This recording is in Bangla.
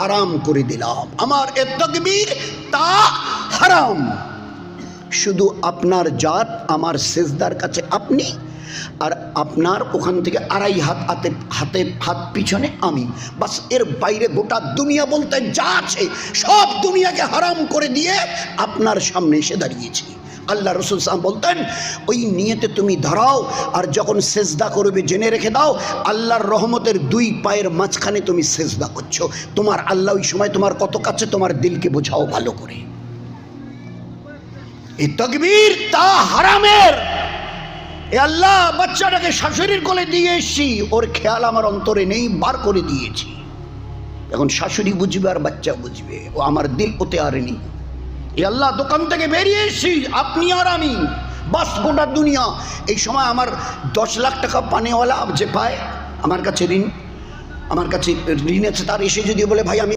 হারাম করে দিলাম, আমার এ তাকবীর তা হারাম। শুধু আপনার জাত আমার সেজদার কাছে আপনি, আর আপনার ওখান থেকে 2.5 হাত পিছনে আমি, বাস। এর বাইরে গোটা দুনিয়া বলতে যা আছে সব দুনিয়াকে হারাম করে দিয়ে আপনার সামনে এসে দাঁড়িয়েছি। আল্লাহ রসুল সাল্লাল্লাহু আলাইহি ওয়াসাল্লাম বলতেন, ওই নিয়তে তুমি ধরাও, আর যখন সেজদা করবে জেনে রেখে দাও আল্লাহর রহমতের 2 পায়ের মাঝখানে তুমি সেজদা করছো। তোমার আল্লাহ ওই সময় তোমার কত কাছে, তোমার দিলকে বোঝাও ভালো করে। এই তাকবীর তা হারামের। এ আল্লাহ, বাচ্চাটাকে শাশুড়ির কোলে দিয়ে এসছি, ওর খেয়াল আমার অন্তরে নেই, বার করে দিয়েছি। এখন শাশুড়ি বুঝবে আর বাচ্চা বুঝবে, ও আমার দিল ওতে আর নেই। এ আল্লাহ, দোকান থেকে বেরিয়ে এসছি আপনি আর আমি, বাস গোটা দুনিয়া। এই সময় আমার 10 লাখ টাকা পানেওয়ালা যে পায়, আমার কাছে ঋণ আছে, তার এসে যদি বলে ভাই আমি